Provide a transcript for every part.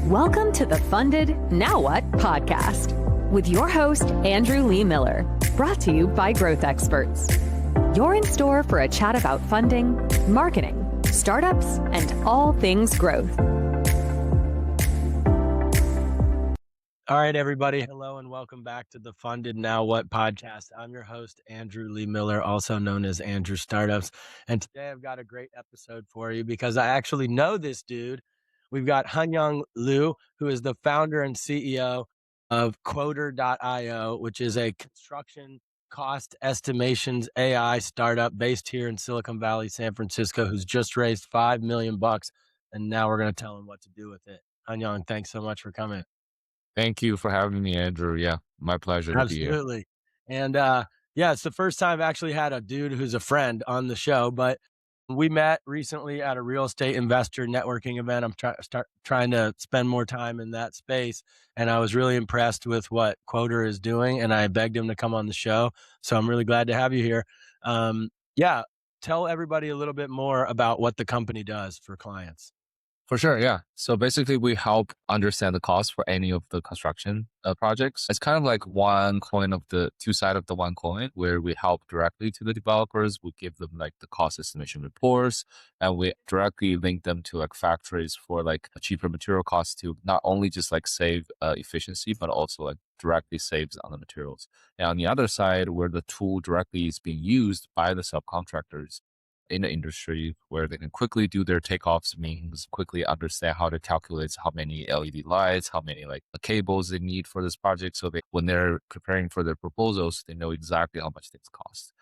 Welcome to the Funded Now What podcast with your host, Andrew Lee Miller, brought to you by GrowthExpertz. You're in store for a chat about funding, marketing, startups, and all things growth. All right, everybody. Hello and welcome back to the Funded Now What podcast. I'm your host, Andrew Lee Miller, also known as Andrew Startups. And today I've got a great episode for you because I actually know this dude. We've got Hanyang Liu, who is the founder and CEO of Quoter.io, which is a construction cost estimations AI startup based here in Silicon Valley, San Francisco, who's just raised $5 million. And now we're going to tell him what to do with it. Hanyang, thanks so much for coming. Thank you for having me, Andrew. Yeah, my pleasure to be here. Absolutely. And yeah, it's the first time I've actually had a dude who's a friend on the show, but we met recently at a real estate investor networking event. I'm trying to spend more time in that space. And I was really impressed with what Quoter is doing. And I begged him to come on the show. So I'm really glad to have you here. Yeah, tell everybody a little bit more about what the company does for clients. For sure, yeah. So basically, we help understand the cost for any of the construction projects. It's kind of like one coin of the two sides of the one coin, where we help directly to the developers. We give them like the cost estimation reports, and we directly link them to like factories for like a cheaper material costs to not only just like save efficiency, but also like directly saves on the materials. And on the other side, where the tool directly is being used by the subcontractors in the industry, where they can quickly do their takeoffs, means quickly understand how to calculate how many LED lights, how many like cables they need for this project. So when they're preparing for their proposals, they know exactly how much things cost.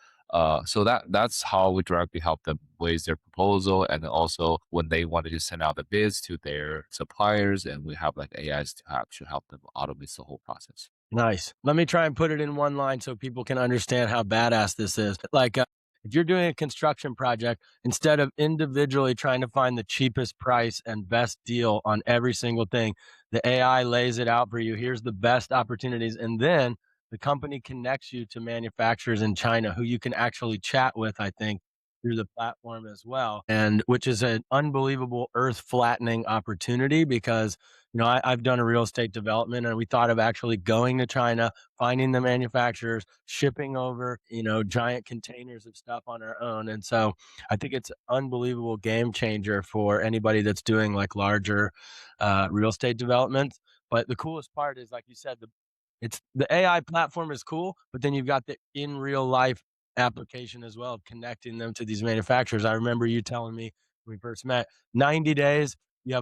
So that's how we directly help them raise their proposal. And then also when they wanted to send out the bids to their suppliers, and we have like AIs to actually help them automate the whole process. Nice. Let me try and put it in one line so people can understand how badass this is. Like, if you're doing a construction project, instead of individually trying to find the cheapest price and best deal on every single thing, the AI lays it out for you. Here's the best opportunities. And then the company connects you to manufacturers in China who you can actually chat with, I think, through the platform as well. And which is an unbelievable earth flattening opportunity because, you know, I've done a real estate development and we thought of actually going to China, finding the manufacturers, shipping over, you know, giant containers of stuff on our own. And so I think it's an unbelievable game changer for anybody that's doing like larger real estate developments. But the coolest part is, like you said, the AI platform is cool, but then you've got the in real life application as well, connecting them to these manufacturers. I remember you telling me when we first met, 90 days, you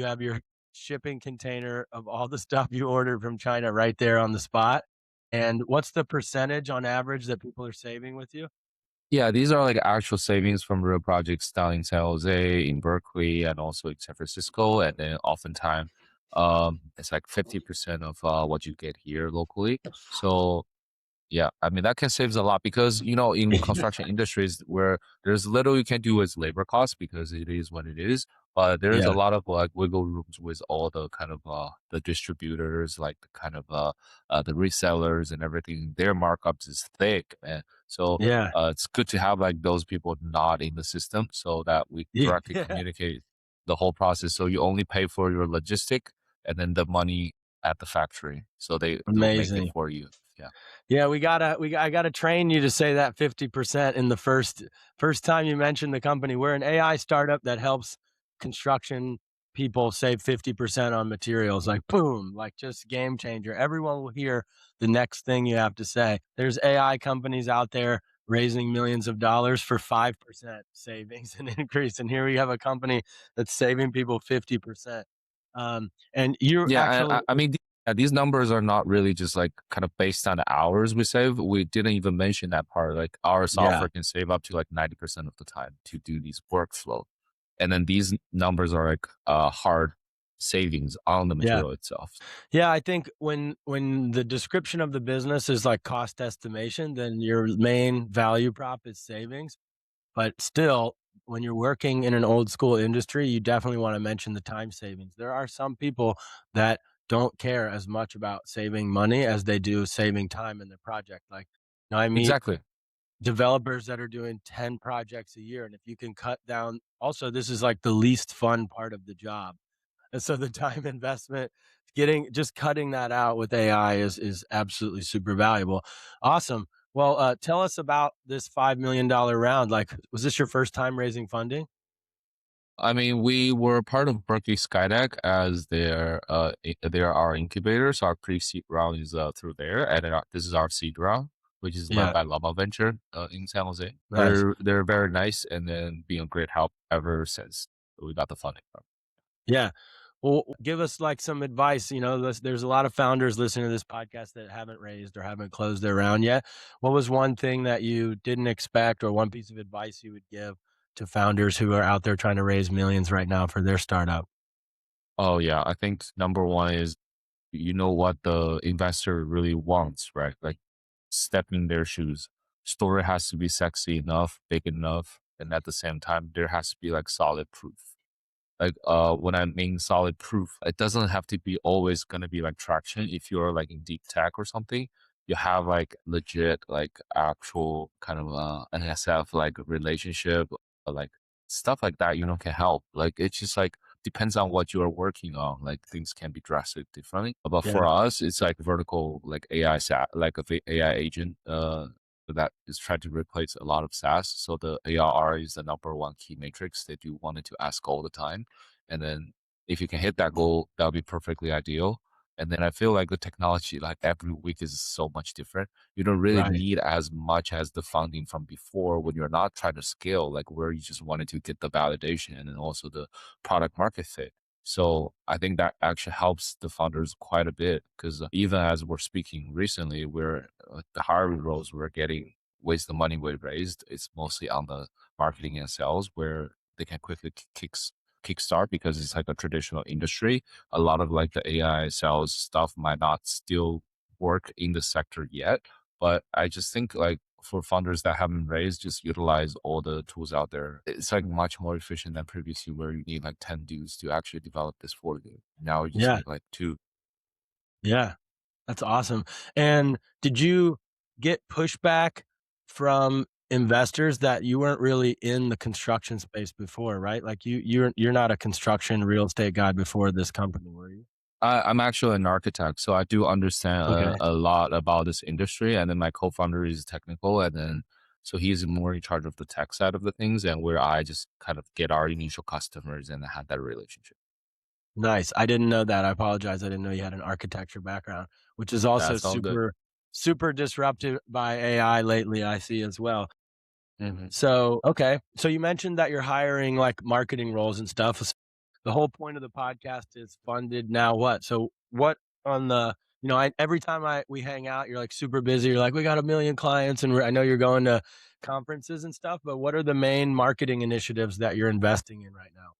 have your shipping container of all the stuff you ordered from China right there on the spot. And what's the percentage on average that people are saving with you? Yeah, these are like actual savings from real projects down in San Jose, in Berkeley, and also in San Francisco. And then oftentimes, it's like 50% of what you get here locally. So yeah, I mean, that can save a lot because, you know, in construction industries where there's little you can do with labor costs because it is what it is. But there is a lot of like wiggle rooms with all the kind of the distributors, like the kind of the resellers and everything. Their markups is thick, and so it's good to have like those people not in the system so that we directly communicate the whole process. So you only pay for your logistic and then the money at the factory. So they'll make it for you. Yeah, I gotta train you to say that 50% in the first time you mentioned the company. We're an AI startup that helps construction people save 50% on materials. Like boom, like just game changer. Everyone will hear the next thing you have to say. There's AI companies out there raising millions of dollars for 5% savings and increase. And here we have a company that's saving people 50%. And you're actually, I mean, these numbers are not really just like kind of based on the hours we save. We didn't even mention that part. Like our software can save up to like 90% of the time to do these workflow. And then these numbers are like hard savings on the material itself. Yeah, I think when the description of the business is like cost estimation, then your main value prop is savings. But still, when you're working in an old school industry, you definitely want to mention the time savings. There are some people that don't care as much about saving money as they do saving time in their project. Like, you know, I mean, developers that are doing 10 projects a year. And if you can cut down, also, this is like the least fun part of the job. And so the time investment, just cutting that out with AI is absolutely super valuable. Awesome. Well, tell us about this $5 million round. Like, was this your first time raising funding? I mean, we were part of Berkeley Skydeck as they're our incubators. Our pre-seed round is through there, and then this is our seed round, which is led Yeah, by Llama Venture in San Jose. nice. They're very nice, and then being a great help ever since we got the funding. Yeah. Well, give us like some advice. There's a lot of founders listening to this podcast that haven't raised or haven't closed their round yet. What was one thing that you didn't expect, or one piece of advice you would give to founders who are out there trying to raise millions right now for their startup? Oh yeah, I think number one is you know what the investor really wants, right? Like step in their shoes. Story has to be sexy enough, big enough, and at the same time, there has to be like solid proof. Like when I mean solid proof, it doesn't have to be always gonna be like traction. If you're like in deep tech or something, you have like legit like actual kind of NSF like relationship, like stuff like that, can help. Like it's just like depends on what you are working on. Like things can be drastic differently. But Yeah, for us, it's like vertical like like a AI agent that is trying to replace a lot of SaaS. So the ARR is the number one key matrix that you wanted to ask all the time. And then if you can hit that goal, that would be perfectly ideal. And then I feel like the technology, like every week is so much different. You don't really right. need as much as the funding from before when you're not trying to scale, like where you just wanted to get the validation and also the product market fit. So I think that actually helps the founders quite a bit because even as we're speaking recently, we're the hiring roles we're getting with the money we raised, it's mostly on the marketing and sales where they can quickly kickstart because it's like a traditional industry. A lot of like the AI sales stuff might not still work in the sector yet, but I just think like for founders that haven't raised, just utilize all the tools out there. It's like much more efficient than previously where you need like 10 dudes to actually develop this for you. Now you just Yeah, need like two. yeah. That's awesome. And did you get pushback from investors that you weren't really in the construction space before, right? Like you're not a construction real estate guy before this company, were you? I'm actually an architect, so I do understand Okay. a lot about this industry. And then my co-founder is technical, and then so he's more in charge of the tech side of the things, and where I just kind of get our initial customers and have that relationship. Nice. I didn't know that. I apologize. I didn't know you had an architecture background, which is also That's all good. super disrupted by AI lately, I see as well. Hmm. So, okay. So you mentioned that you're hiring like marketing roles and stuff. The whole point of the podcast is funded now what? So what on the, every time we hang out, you're like super busy. You're like, we got a million clients and I know you're going to conferences and stuff, but what are the main marketing initiatives that you're investing in right now?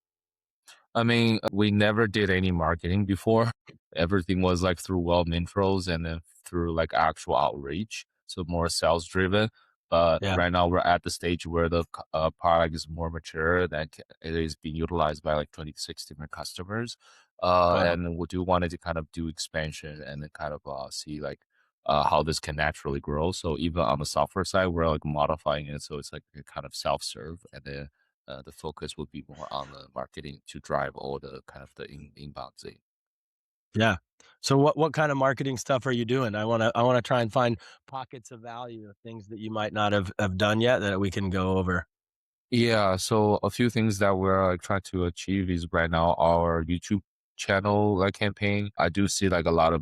I mean, we never did any marketing before. Everything was like through web intros and then through like actual outreach. So more sales driven. But Yeah. right now we're at the stage where the product is more mature that it is being utilized by like 26 different customers. Wow. And we do wanted to kind of do expansion and then kind of see like how this can naturally grow. So even on the software side, we're like modifying it. So it's like a kind of self-serve and then the focus would be more on the marketing to drive all the kind of the inbound thing. Yeah. So what kind of marketing stuff are you doing? I wanna try and find pockets of value of things that you might not have done yet that we can go over. Yeah, so a few things that we're like trying to achieve is right now our YouTube channel like campaign. I do see like a lot of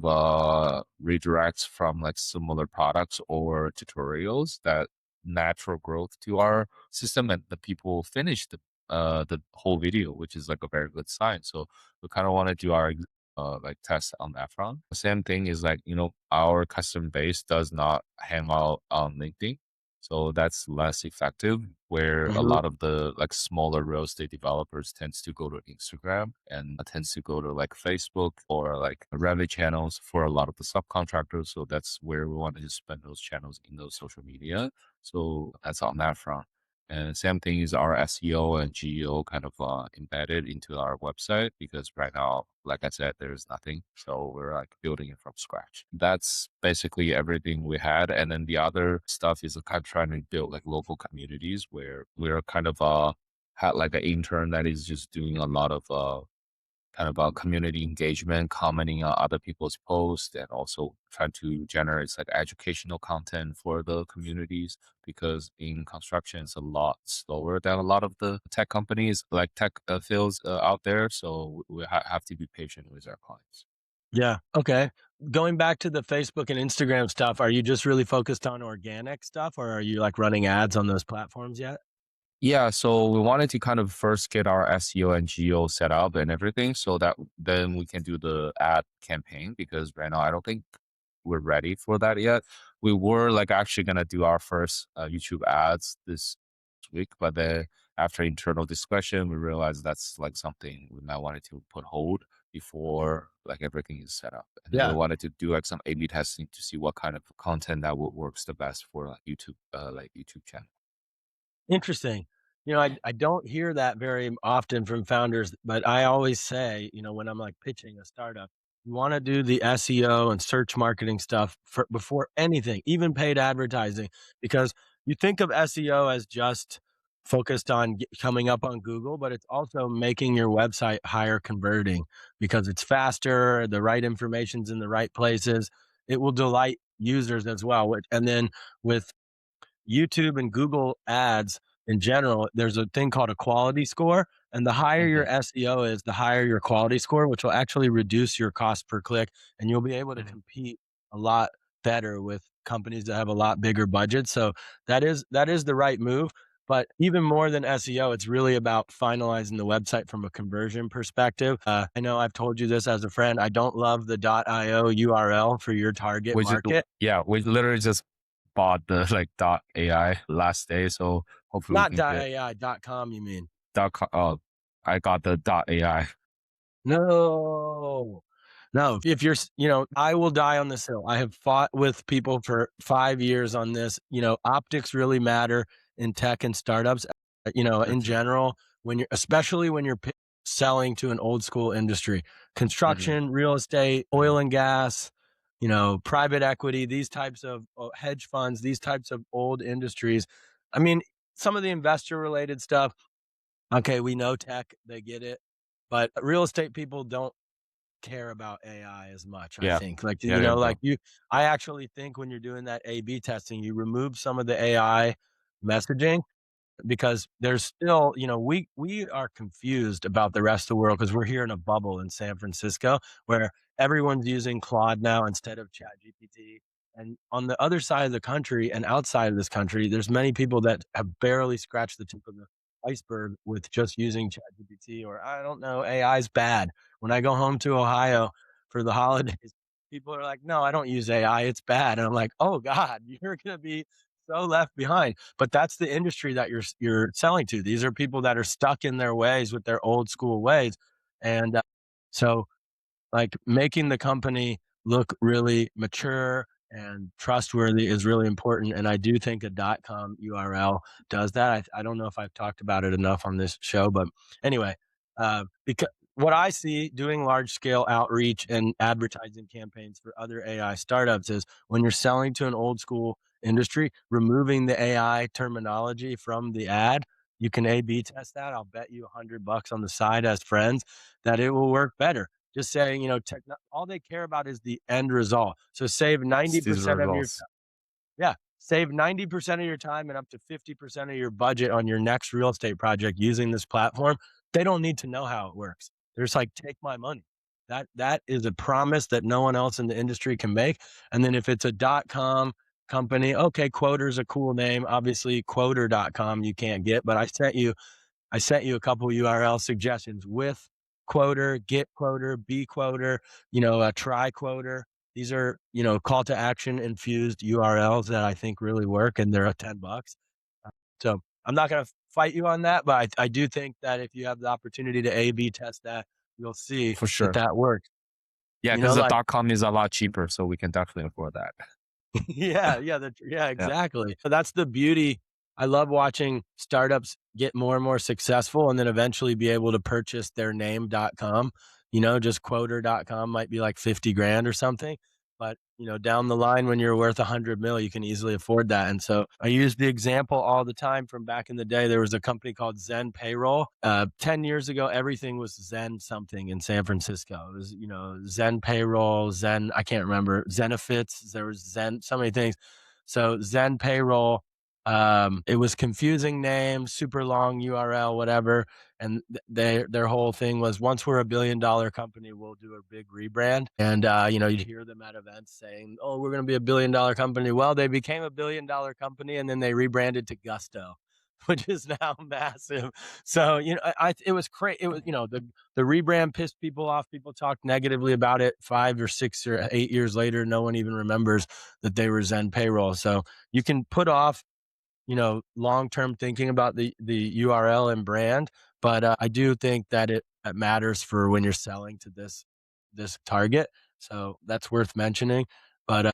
redirects from like similar products or tutorials that natural growth to our system and the people finish the whole video, which is like a very good sign. So we kind of want to do our like test on that front. The same thing is like, our customer base does not hang out on LinkedIn. So that's less effective where a Mhm. lot of the like smaller real estate developers tends to go to Instagram and tends to go to like Facebook or like Reddit channels for a lot of the subcontractors. So that's where we want to just spend those channels in those social media. So that's on that front. And same thing is our SEO and GEO kind of embedded into our website because right now, like I said, there's nothing. So we're like building it from scratch. That's basically everything we had. And then the other stuff is kind of trying to build like local communities where we're kind of had like an intern that is just doing a lot of kind of about community engagement, commenting on other people's posts, and also trying to generate like educational content for the communities. Because in construction, it's a lot slower than a lot of the tech companies, like tech fields out there. So we have to be patient with our clients. Yeah. Okay. Going back to the Facebook and Instagram stuff, are you just really focused on organic stuff, or are you like running ads on those platforms yet? Yeah, so we wanted to kind of first get our SEO and GEO set up and everything so that then we can do the ad campaign, because right now I don't think we're ready for that yet. We were like actually going to do our first YouTube ads this week, but then after internal discussion, we realized that's like something we might wanted to put hold before like everything is set up. And then we Yeah. wanted to do like some A/B testing to see what kind of content that would works the best for like YouTube channel. Interesting. I don't hear that very often from founders, but I always say, when I'm like pitching a startup, you want to do the SEO and search marketing stuff before anything, even paid advertising, because you think of SEO as just focused on coming up on Google, but it's also making your website higher converting because it's faster, the right information's in the right places. It will delight users as well. And then with YouTube and Google ads in general, there's a thing called a quality score. And the higher your Mhm, SEO is, the higher your quality score, which will actually reduce your cost per click. And you'll be able to mhm. compete a lot better with companies that have a lot bigger budgets. So that is the right move. But even more than SEO, it's really about finalizing the website from a conversion perspective. I know I've told you this as a friend. I don't love the .io URL for your target We just market. Yeah, we literally just bought the like .ai last day, so hopefully we Not can get .ai, .com, you mean? .com. Oh, I got the .ai. No. No, if you're, I will die on this hill. I have fought with people for 5 years on this. Optics really matter in tech and startups, in Mhm, general, especially when you're selling to an old school industry, mhm, construction, real estate, mhm, oil and gas, private equity, these types of hedge funds, these types of old industries. I mean, some of the investor related stuff, okay, we know tech, they get it, but real estate people don't care about AI as much, I yeah. think. Like, Yeah, they like don't. I actually think when you're doing that A/B testing, you remove some of the AI messaging because there's still, we are confused about the rest of the world because we're here in a bubble in San Francisco where everyone's using Claude now instead of ChatGPT. And on the other side of the country and outside of this country, there's many people that have barely scratched the tip of the iceberg with just using ChatGPT, or I don't know, AI is bad. When I go home to Ohio for the holidays, people are like, "No, I don't use AI. It's bad." And I'm like, "Oh God, you're going to be so left behind." But that's the industry that you're selling to. These are people that are stuck in their ways with their old school ways, and so like making the company look really mature and trustworthy is really important. And I do think a .com URL does that. I don't know if I've talked about it enough on this show, but anyway, because what I see doing large scale outreach and advertising campaigns for other AI startups is when you're selling to an old school industry, removing the AI terminology from the ad, you can A/B test that. I'll bet you $100 on the side as friends that it will work better. Just saying, all they care about is the end result. So save It's these 90% of your results. yeah, save 90% of your time and up to 50% of your budget on your next real estate project using this platform. They don't need to know how it works. They're just like, take my money. That is a promise that no one else in the industry can make. And then if it's a .com company, okay, Quoter's a cool name. Obviously, Quoter.com you can't get, but I sent you a couple URL suggestions with Quoter, Get Quoter, Be Quoter, Try Quoter. These are, call to action infused URLs that I think really work, and they're $10. So I'm not going to fight you on that, but I do think that if you have the opportunity to A/B test that, you'll see For that sure. that works. Yeah, You because know, the like .com is a lot cheaper, so we can definitely afford that. yeah, yeah, yeah, Yeah. exactly. So that's the beauty. I love watching startups get more and more successful and then eventually be able to purchase their name.com. Just quoter.com might be like 50 grand or something. but down the line when you're worth 100 mil, you can easily afford that. And so I use the example all the time from back in the day. There was a company called Zen Payroll. 10 years ago, everything was Zen something in San Francisco. It was, Zen Payroll, Zen, I can't remember, Zenefits. There was Zen, so many things. So Zen Payroll, it was confusing name, super long URL, whatever. And their whole thing was, once we're $1 billion company, we'll do a big rebrand. And you'd hear them at events saying, "Oh, we're going to be $1 billion company." Well, they became $1 billion company, and then they rebranded to Gusto, which is now massive. So it was crazy. It was the rebrand pissed people off. People talked negatively about it 5 or 6 or 8 years later. No one even remembers that they were Zen Payroll. So you can put off long-term thinking about the URL and brand. But I do think that it matters for when you're selling to this target. So that's worth mentioning. But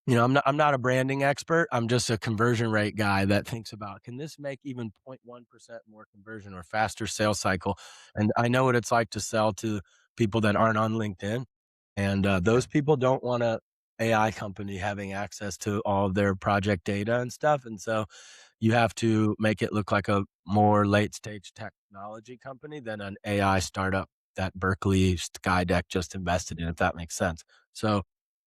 I'm not a branding expert. I'm just a conversion rate guy that thinks about, can this make even 0.1% more conversion or faster sales cycle? And I know what it's like to sell to people that aren't on LinkedIn. And those people don't want a AI company having access to all of their project data and stuff. And so you have to make it look like a more late stage technology company than an AI startup that Berkeley Skydeck just invested in, if that makes sense. So,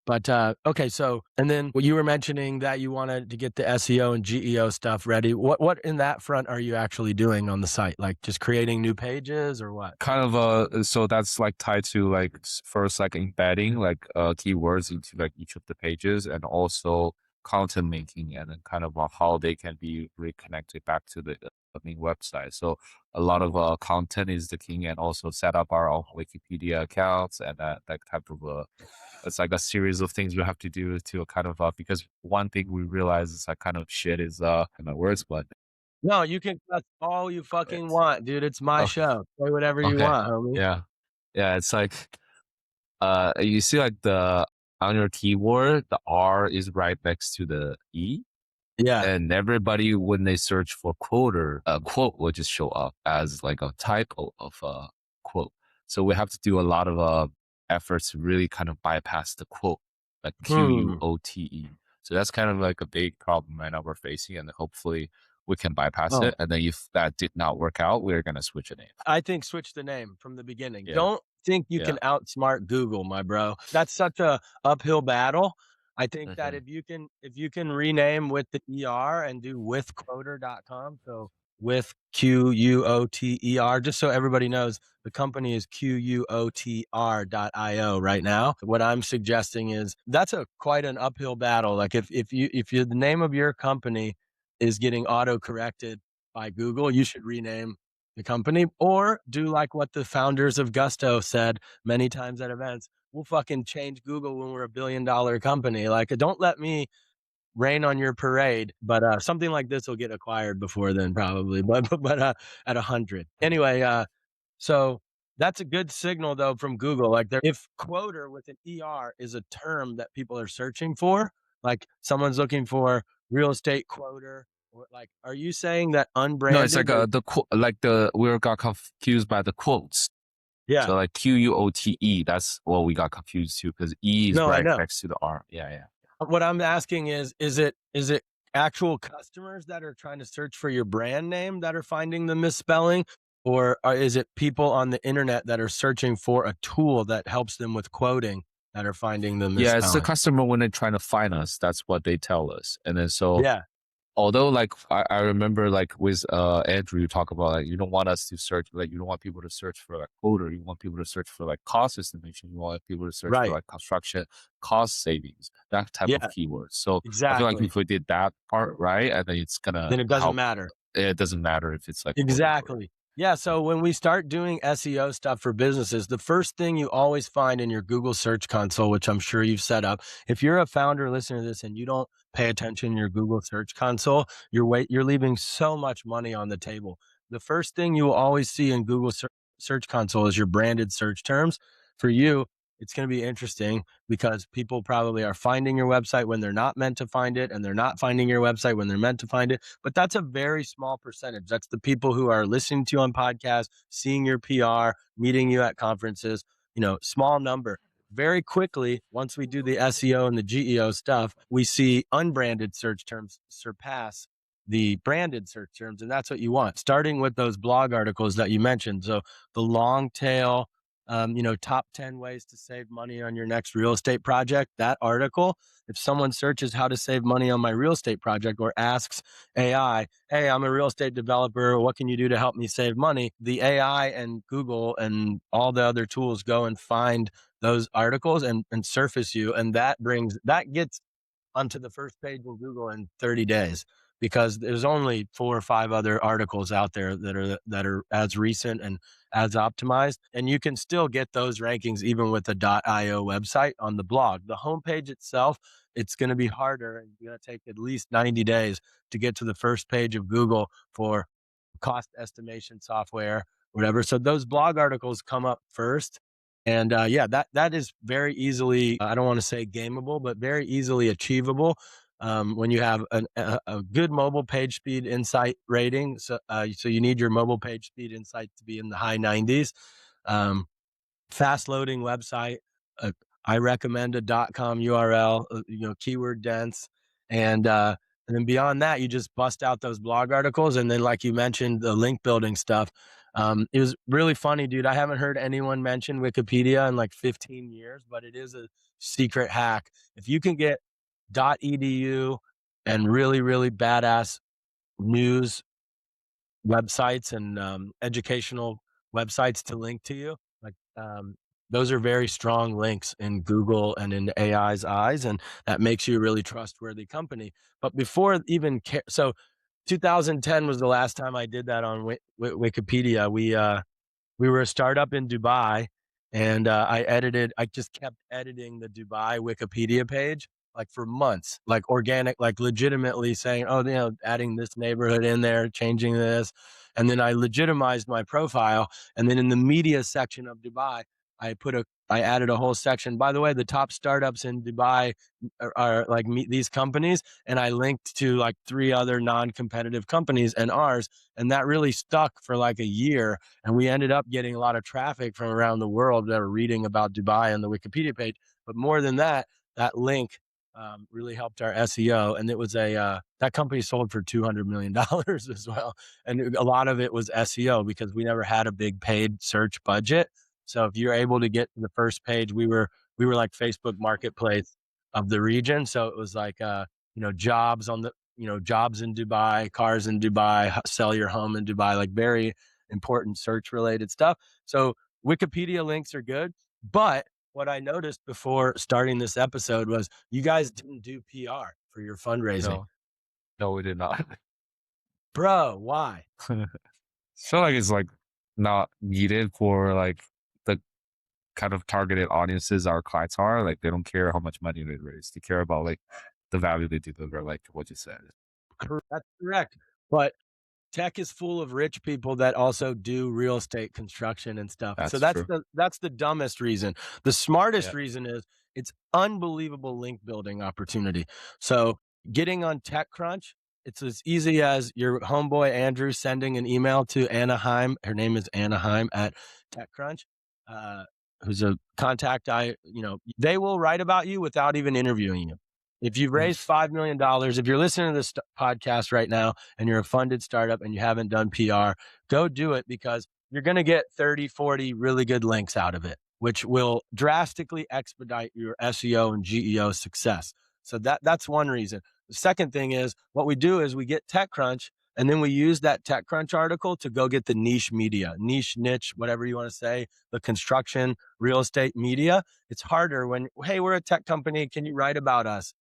but okay, so, and then you were mentioning that you wanted to get the SEO and GEO stuff ready. What in that front are you actually doing on the site? Like just creating new pages or what? Kind of so that's like tied to like first like embedding like keywords into like each of the pages, and also content making, and then kind of how they can be reconnected back to the main website. So a lot of content is the king, and also set up our own Wikipedia accounts, and that type of it's like a series of things we have to do to kind of because one thing we realize is like kind of shit is in my words, but No, you can cuss all you fucking want, dude. It's my oh, show. Say whatever you okay, want, homie. yeah, yeah. It's like you see like the on your keyboard, the R is right next to the E. Yeah. And everybody, when they search for quoter, a quote will just show up as like a typo of a quote. So we have to do a lot of efforts to really kind of bypass the quote, like QUOTE. So that's kind of like a big problem right now we're facing, and hopefully we can bypass Oh, it. And then if that did not work out, we're gonna switch a name. I think switch the name from the beginning. Yeah, Don't think you yeah. can outsmart Google, my bro. That's such a uphill battle. I think that Hmm. if you can rename with the ER and do withquoter.com, so with QUOTER, just so everybody knows, the company is QUOTR.io right now. What I'm suggesting is that's quite an uphill battle. Like if the name of your company is getting auto corrected by Google, you should rename the company, or do like what the founders of Gusto said many times at events. We'll fucking change Google when we're $1 billion company. Like, don't let me rain on your parade. But something like this will get acquired before then, probably. But at 100 anyway. So that's a good signal though from Google. Like, if quoter with an ER is a term that people are searching for, like someone's looking for real estate quoter, or like, are you saying that No, it's like unbranded? we got confused by the quotes. Yeah. So like QUOTE, that's what we got confused too, because E is No, I right know. next to the R. Yeah, yeah. What I'm asking is it actual customers that are trying to search for your brand name that are finding the misspelling, or is it people on the internet that are searching for a tool that helps them with quoting that are finding the Yeah, it's the misspelling? customer when they're trying to find us. That's what they tell us. And then so Yeah, although like I remember like with Andrew you talk about like you don't want us to search, like you don't want people to search for like quoter, you want people to search for like cost estimation, you want people to search for right. like construction cost savings, that type of Yeah, keywords. So I feel like exactly. if we did that part right, and then it's gonna Then it doesn't help. matter. It doesn't matter if it's like quoter for Exactly. Yeah. So when we start doing SEO stuff for businesses, the first thing you always find in your Google Search Console, which I'm sure you've set up, if you're a founder listening to this and you don't pay attention in your Google Search Console, you're leaving so much money on the table. The first thing you will always see in Google Search Console is your branded search terms. For you, it's going to be interesting because people probably are finding your website when they're not meant to find it, and they're not finding your website when they're meant to find it. But that's a very small percentage. That's the people who are listening to you on podcasts, seeing your PR, meeting you at conferences, small number. very quickly, once we do the SEO and the GEO stuff, we see unbranded search terms surpass the branded search terms. And that's what you want, starting with those blog articles that you mentioned. So the long tail, top 10 ways to save money on your next real estate project. That article, if someone searches how to save money on my real estate project or asks AI, hey, I'm a real estate developer, what can you do to help me save money? The AI and Google and all the other tools go and find those articles and surface you. And that gets onto the first page in Google in 30 days, because there's only 4 or 5 other articles out there that are as recent and as optimized. And you can still get those rankings even with a .io website on the blog. The homepage itself, it's going to be harder, and it's going to take at least 90 days to get to the first page of Google for cost estimation software, whatever. So those blog articles come up first. And that is very easily, I don't want to say gameable, but very easily achievable when you have a good mobile page speed insight rating. So you need your mobile page speed insight to be in the high 90s. Fast loading website. I recommend a .com URL, keyword dense. And then beyond that, you just bust out those blog articles. And then, like you mentioned, the link building stuff. It was really funny, dude. I haven't heard anyone mention Wikipedia in like 15 years, but it is a secret hack. If you can get .edu and really, really badass news websites and educational websites to link to you, like those are very strong links in Google and in AI's eyes, and that makes you a really trustworthy company. But before even so 2010 was the last time I did that on Wikipedia. We were a startup in Dubai, and I just kept editing the Dubai Wikipedia page like for months, like organic, like legitimately saying, oh, adding this neighborhood in there, changing this. And then I legitimized my profile. And then in the media section of Dubai, I added a whole section. By the way, the top startups in Dubai are like these companies. And I linked to like 3 other non-competitive companies and ours. And that really stuck for like a year. And we ended up getting a lot of traffic from around the world that were reading about Dubai on the Wikipedia page. But more than that, that link really helped our SEO. And it was that company sold for $200 million as well. And a lot of it was SEO because we never had a big paid search budget. So if you're able to get to the first page, we were like Facebook Marketplace of the region. So it was like, jobs jobs in Dubai, cars in Dubai, sell your home in Dubai, like very important search related stuff. So Wikipedia links are good. But what I noticed before starting this episode was you guys didn't do PR for your fundraising. No, we did not. Bro, why? I feel like it's like not needed for like the kind of targeted audiences our clients are. Like they don't care how much money they raise. They care about like the value they deliver, like what you said. That's correct. But tech is full of rich people that also do real estate construction and stuff. That's so that's true. that's the dumbest reason. The smartest reason is it's unbelievable link building opportunity. So getting on TechCrunch, it's as easy as your homeboy Andrew sending an email to Anaheim. Her name is Anaheim at TechCrunch, who's a contact. They will write about you without even interviewing you. If you've raised $5 million, if you're listening to this podcast right now and you're a funded startup and you haven't done PR, go do it, because you're going to get 30, 40 really good links out of it, which will drastically expedite your SEO and GEO success. So that's one reason. The second thing is what we do is we get TechCrunch, and then we use that TechCrunch article to go get the niche media, niche, whatever you want to say, the construction, real estate media. It's harder when, hey, we're a tech company. Can you write about us?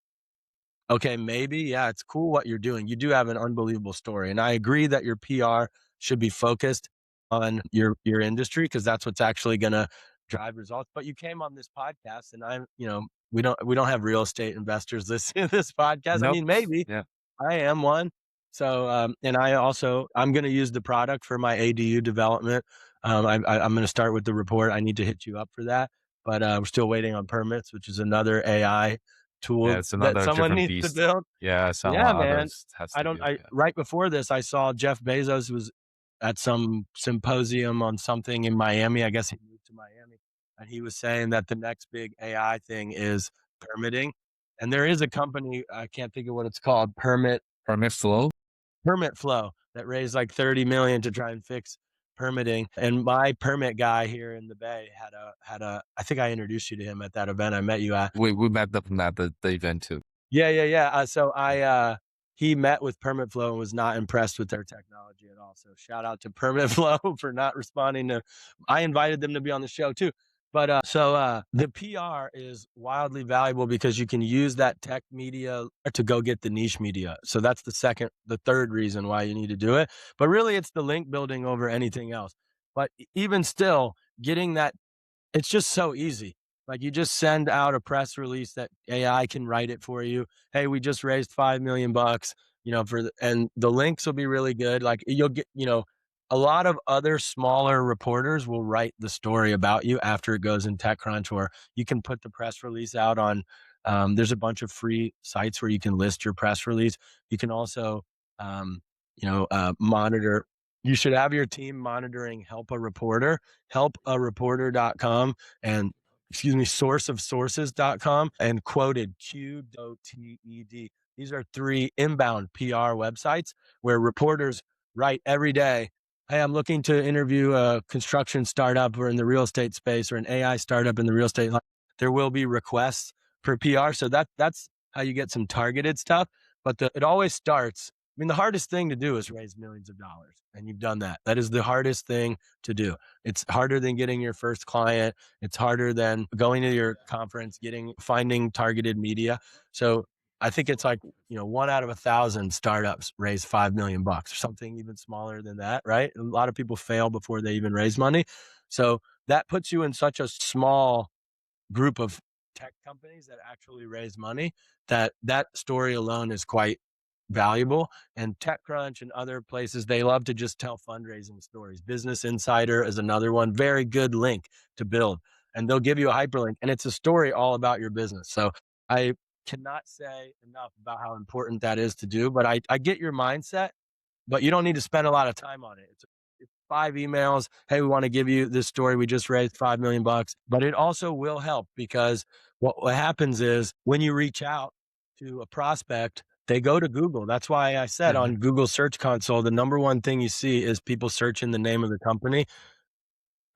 Okay, maybe. Yeah, it's cool what you're doing. You do have an unbelievable story. And I agree that your PR should be focused on your industry, because that's what's actually going to drive results. But you came on this podcast, and we don't have real estate investors listening to this podcast. Nope. I mean, maybe. Yeah. I am one. So, and I'm going to use the product for my ADU development. I'm going to start with the report. I need to hit you up for that, but we're still waiting on permits, which is another AI tool It's another that someone different needs beast. to build. Yeah, Yeah, man. has to build, Right before this, I saw Jeff Bezos was at some symposium on something in Miami. I guess he moved to Miami. and he was saying that the next big AI thing is permitting. And there is a company, I can't think of what it's called, Permit flow. Permit Flow, that raised like 30 million to try and fix permitting. And my permit guy here in the Bay had a I think I introduced you to him at that event I met you at. We met up at the event too. Yeah. So he met with Permit Flow and was not impressed with their technology at all. So shout out to Permit Flow for not responding to. I invited them to be on the show too. But the PR is wildly valuable because you can use that tech media to go get the niche media. So that's the third reason why you need to do it. But really, it's the link building over anything else. But even still, getting that, it's just so easy. Like you just send out a press release that AI can write it for you. Hey, we just raised $5 million, and the links will be really good. Like you'll get, a lot of other smaller reporters will write the story about you after it goes in TechCrunch, or you can put the press release out on, there's a bunch of free sites where you can list your press release. You can also, monitor. You should have your team monitoring Help a Reporter, helpareporter.com, and sourceofsources.com, and Quoted, Q-O-T-E-D. These are 3 inbound PR websites where reporters write every day, hey, I'm looking to interview a construction startup or in the real estate space, or an AI startup in the real estate. There will be requests for PR. So that's how you get some targeted stuff. But it always starts. I mean, the hardest thing to do is raise millions of dollars, and you've done that. That is the hardest thing to do. It's harder than getting your first client. It's harder than going to your conference, finding targeted media. So I think it's like, 1 out of 1,000 startups raise $5 million or something even smaller than that, right? A lot of people fail before they even raise money. So that puts you in such a small group of tech companies that actually raise money that story alone is quite valuable. And TechCrunch and other places, they love to just tell fundraising stories. Business Insider is another one, very good link to build, and they'll give you a hyperlink, and it's a story all about your business. So I cannot say enough about how important that is to do, but I get your mindset, but you don't need to spend a lot of time on it. It's 5 emails. Hey, we want to give you this story. We just raised $5 million, but it also will help because what happens is when you reach out to a prospect, they go to Google. That's why I said on Google Search Console, the number one thing you see is people searching the name of the company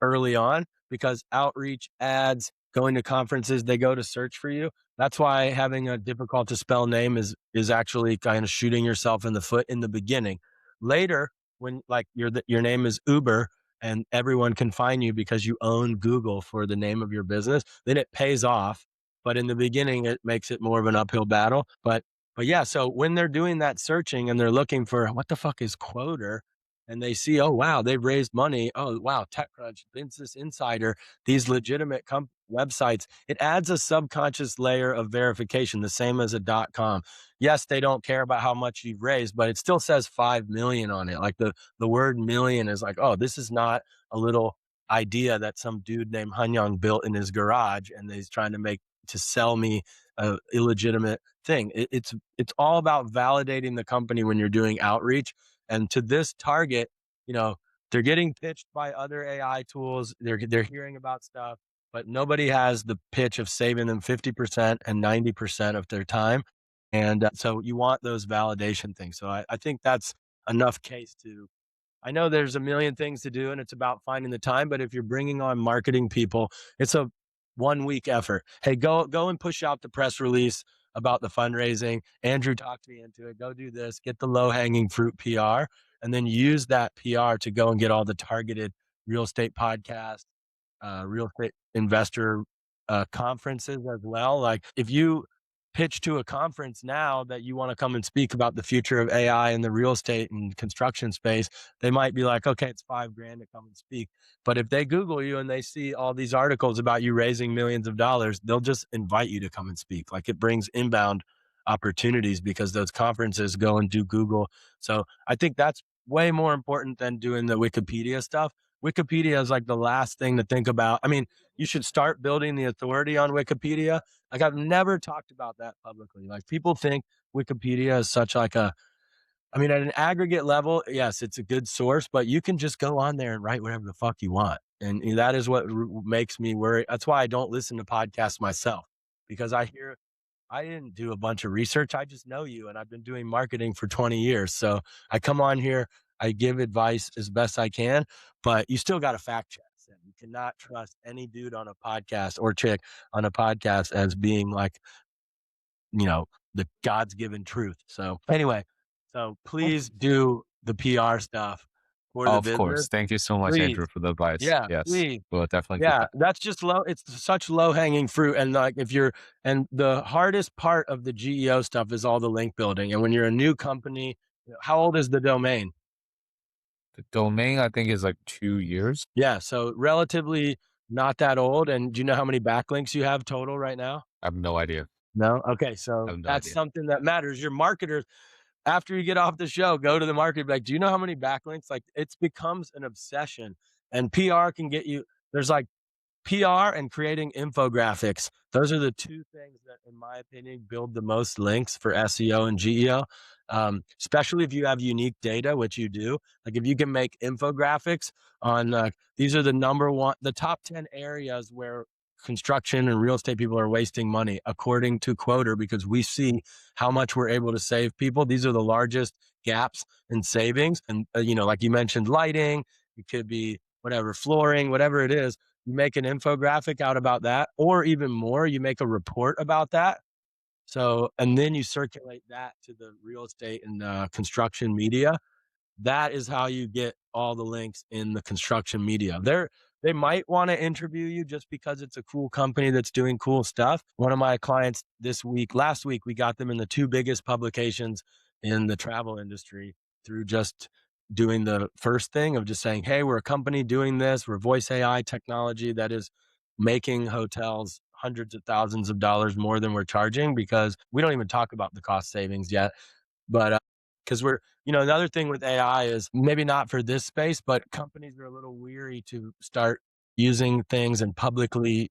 early on, because outreach, ads, going to conferences, they go to search for you. That's why having a difficult to spell name is actually kind of shooting yourself in the foot in the beginning. Later, when like your name is Uber and everyone can find you because you own Google for the name of your business, then it pays off. But in the beginning, it makes it more of an uphill battle. But yeah, so when they're doing that searching and they're looking for what the fuck is Quoter, and they see, oh, wow, they've raised money. Oh, wow, TechCrunch, Business Insider, these legitimate websites, it adds a subconscious layer of verification, the same as a .com. Yes, they don't care about how much you've raised, but it still says 5 million on it. Like the word million is like, oh, this is not a little idea that some dude named Hanyang built in his garage and he's trying to sell me a illegitimate thing. It's all about validating the company when you're doing outreach. And to this target, they're getting pitched by other AI tools. They're hearing about stuff, but nobody has the pitch of saving them 50% and 90% of their time. And so you want those validation things. So I think that's enough case to, I know there's a million things to do and it's about finding the time, but if you're bringing on marketing people, it's a 1-week effort. Hey, go and push out the press release about the fundraising. Andrew talked me into it. Go do this, get the low hanging fruit PR, and then use that PR to go and get all the targeted real estate podcasts, real estate investor conferences as well. Like if you pitch to a conference now that you want to come and speak about the future of AI in the real estate and construction space, they might be like, okay, it's $5,000 to come and speak. But if they Google you and they see all these articles about you raising millions of dollars, they'll just invite you to come and speak. Like it brings inbound opportunities because those conferences go and do Google. So I think that's way more important than doing the Wikipedia stuff. Wikipedia is like the last thing to think about. I mean, you should start building the authority on Wikipedia. Like I've never talked about that publicly. Like people think Wikipedia is such like at an aggregate level, yes, it's a good source, but you can just go on there and write whatever the fuck you want. And that is what makes me worry. That's why I don't listen to podcasts myself, because I didn't do a bunch of research. I just know you, and I've been doing marketing for 20 years. So I come on here, I give advice as best I can, but you still got to fact check. And you cannot trust any dude on a podcast or chick on a podcast as being like, the God's given truth. So anyway, so please do the PR stuff for the Of business. course. Thank you so much, Please. Andrew, for the advice. Yeah, Yes, please. we'll definitely keep Yeah, that. that's just it's such low hanging fruit. And like and the hardest part of the GEO stuff is all the link building. And when you're a new company, how old is the domain? The domain, I think, is like 2 years. Yeah, so relatively not that old. And do you know how many backlinks you have total right now? I have no idea. No? Okay, I so have no that's idea. something that matters. Your marketers, after you get off the show, go to the market, be like, do you know how many backlinks? Like, it becomes an obsession. And PR can get you, there's like PR and creating infographics. Those are the two things that, in my opinion, build the most links for SEO and GEO. Especially if you have unique data, which you do. Like if you can make infographics on these are the top 10 areas where construction and real estate people are wasting money, according to Quoter, because we see how much we're able to save people. These are the largest gaps in savings. And, like you mentioned, lighting, it could be whatever, flooring, whatever it is. You make an infographic out about that, or even more, you make a report about that. So, and then you circulate that to the real estate and construction media. That is how you get all the links in the construction media. They might want to interview you just because it's a cool company that's doing cool stuff. One of my clients last week, we got them in the two biggest publications in the travel industry through just doing the first thing of just saying, hey, we're a company doing this. We're voice AI technology that is making hotels hundreds of thousands of dollars more than we're charging, because we don't even talk about the cost savings yet. But because another thing with AI is maybe not for this space, but companies are a little weary to start using things and publicly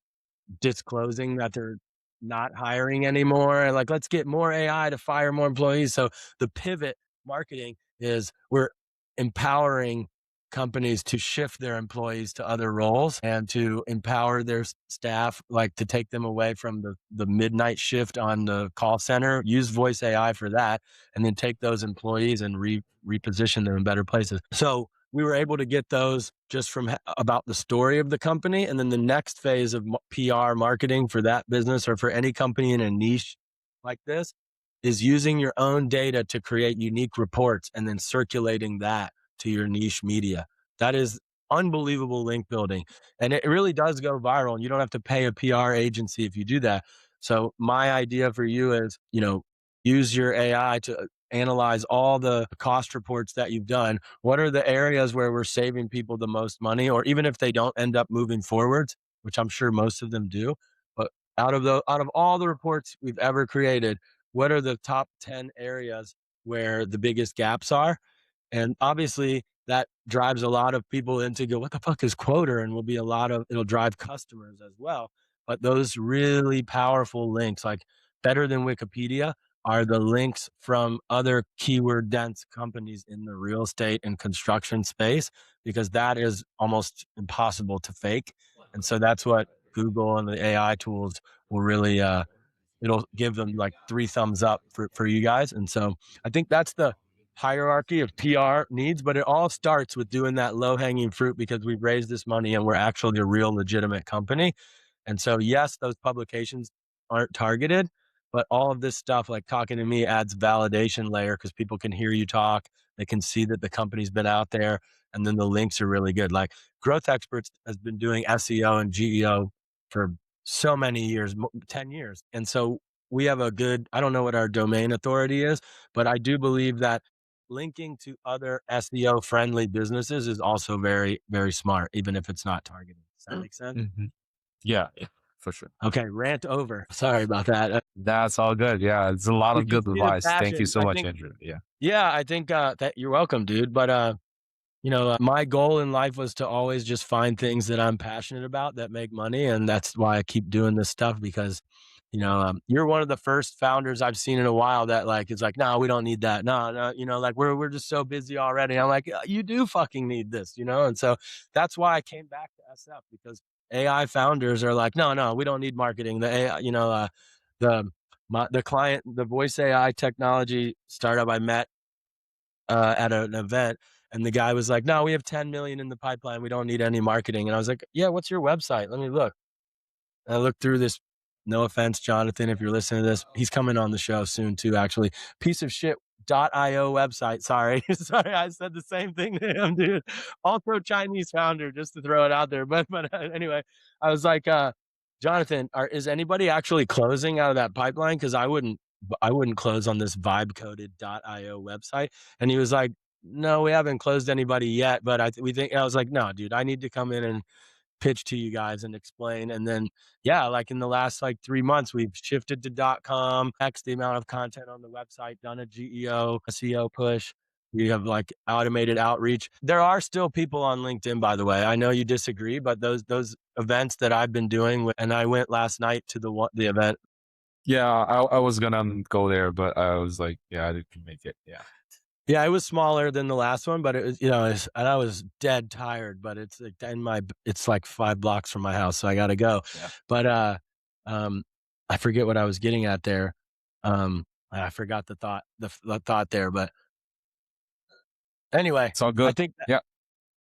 disclosing that they're not hiring anymore. And like, let's get more AI to fire more employees. So the pivot marketing is we're empowering companies to shift their employees to other roles and to empower their staff, like to take them away from the midnight shift on the call center, use voice AI for that, and then take those employees and reposition them in better places. So we were able to get those just from about the story of the company. And then the next phase of PR marketing for that business or for any company in a niche like this is using your own data to create unique reports and then circulating that to your niche media. That is unbelievable link building. And it really does go viral, and you don't have to pay a PR agency if you do that. So my idea for you is, use your AI to analyze all the cost reports that you've done. What are the areas where we're saving people the most money, or even if they don't end up moving forwards, which I'm sure most of them do. But out of all the reports we've ever created, what are the top 10 areas where the biggest gaps are? And obviously that drives a lot of people into go, what the fuck is Quoter? And it'll drive customers as well. But those really powerful links, like better than Wikipedia, are the links from other keyword dense companies in the real estate and construction space, because that is almost impossible to fake. And so that's what Google and the AI tools will really, it'll give them like 3 thumbs up for you guys. And so I think that's the hierarchy of PR needs, but it all starts with doing that low hanging fruit, because we've raised this money and we're actually a real legitimate company. And so, yes, those publications aren't targeted, but all of this stuff, like talking to me, adds validation layer, because people can hear you talk. They can see that the company's been out there, and then the links are really good. Like GrowthExpertz has been doing SEO and GEO for so many years, 10 years. And so we have I don't know what our domain authority is, but I do believe that linking to other SEO friendly businesses is also very, very smart, even if it's not targeted. Does that make sense? Mm-hmm. Yeah, for sure. Okay, rant over. Sorry about that. That's all good. Yeah, it's a lot of good You see the advice. Thank you passion. so I much, think, Andrew. Yeah. yeah, I think that you're welcome, dude. But my goal in life was to always just find things that I'm passionate about that make money, and that's why I keep doing this stuff, because you're one of the first founders I've seen in a while that like, it's like, no, we don't need that. No, like we're just so busy already. I'm like, you do fucking need this, And so that's why I came back to SF, because AI founders are like, no, we don't need marketing. The AI, the voice AI technology startup I met at an event, and the guy was like, no, we have 10 million in the pipeline. We don't need any marketing. And I was like, yeah, what's your website? Let me look. I looked through this. No offense, Jonathan, if you're listening to this, he's coming on the show soon too, actually. Piece of shit .io website. Sorry. Sorry, I said the same thing to him, dude. Also Chinese founder, just to throw it out there. But anyway, I was like, Jonathan, is anybody actually closing out of that pipeline? Because I wouldn't close on this vibe-coded.io website. And he was like, no, we haven't closed anybody yet, but we think. I was like, no, dude, I need to come in and pitch to you guys and explain. And then, yeah, like in the last like 3 months, we've shifted to .com, X the amount of content on the website, done a GEO, SEO push. We have like automated outreach. There are still people on LinkedIn, by the way. I know you disagree, but those events that I've been doing, and I went last night to the event. Yeah, I was gonna go there, but I was like, yeah, I didn't make it. Yeah. Yeah, it was smaller than the last one, but it was, and I was dead tired, but it's like it's like 5 blocks from my house, so I got to go. Yeah. But I forget what I was getting at there. I forgot the thought there, but anyway, it's all good. I think yeah,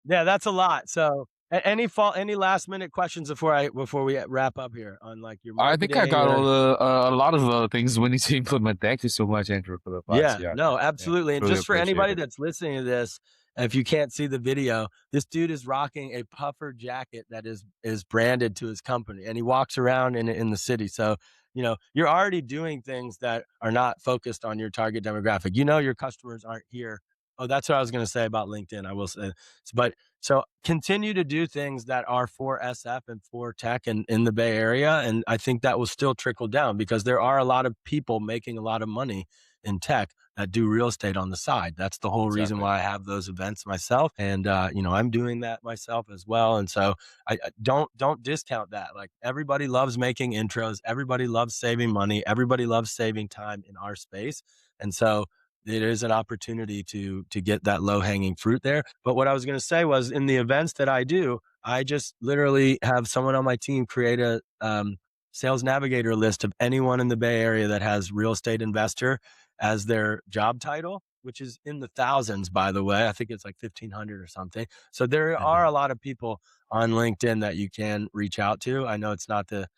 that's a lot. So any last minute questions before we wrap up here on like your marketing? I think I got a lot of things we need to implement. Thank you so much, Andrew, for the advice. Yeah, no, absolutely. And really just for anybody it. that's listening to this, if you can't see the video, this dude is rocking a puffer jacket that is branded to his company, and he walks around in the city. So, you're already doing things that are not focused on your target demographic. Your customers aren't here. Oh, that's what I was going to say about LinkedIn. I will say, but so continue to do things that are for SF and for tech and in the Bay Area. And I think that will still trickle down, because there are a lot of people making a lot of money in tech that do real estate on the side. That's the whole reason why I have those events myself. And, I'm doing that myself as well. And so I don't discount that. Like, everybody loves making intros. Everybody loves saving money. Everybody loves saving time in our space. And so it is an opportunity to get that low hanging fruit there. But what I was going to say was, in the events that I do, I just literally have someone on my team create a sales navigator list of anyone in the Bay Area that has real estate investor as their job title, which is in the thousands, by the way. I think it's like 1,500 or something. So there are a lot of people on LinkedIn that you can reach out to. I know it's not the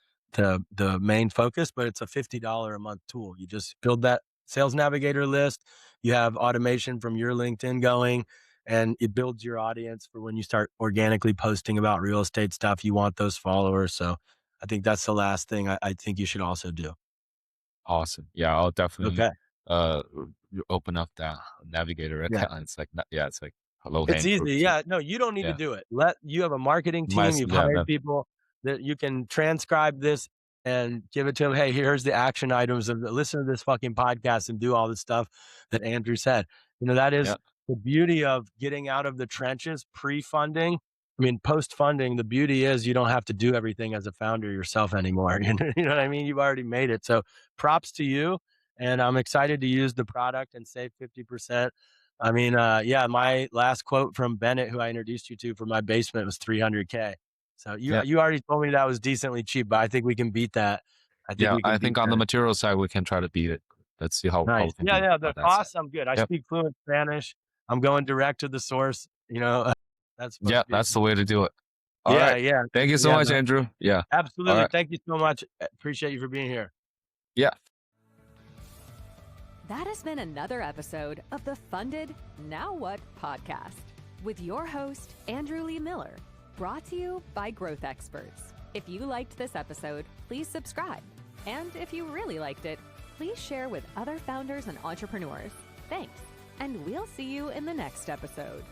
main focus, but it's a $50 a month tool. You just build that sales navigator list. You have automation from your LinkedIn going, and it builds your audience for when you start organically posting about real estate stuff. You want those followers. So I think that's the last thing I think you should also do. Awesome. Yeah, I'll definitely open up that navigator account. It's like, it's like hello. It's easy. Yeah, no, you don't need to do it. You have a marketing team. You've hired people that you can transcribe this and give it to them. Hey, here's the action items of listen to this fucking podcast and do all the stuff that Andrew said. That is the beauty of getting out of the trenches pre-funding. I mean, post-funding, the beauty is you don't have to do everything as a founder yourself anymore. You know what I mean? You've already made it. So props to you. And I'm excited to use the product and save 50%. I mean, my last quote from Bennett, who I introduced you to, for my basement was $300K. So you already told me that was decently cheap, but I think we can beat that. I think on the material side, we can try to beat it. Let's see how. Nice. The cost, I'm good. I speak fluent Spanish. I'm going direct to the source. That's the way to do it. All right. Thank you so much, Andrew. Yeah, absolutely. Right. Thank you so much. Appreciate you for being here. Yeah. That has been another episode of the Funded Now What podcast with your host, Andrew Lee Miller, brought to you by GrowthExpertz. If you liked this episode, please subscribe. And if you really liked it, please share with other founders and entrepreneurs. Thanks. And we'll see you in the next episode.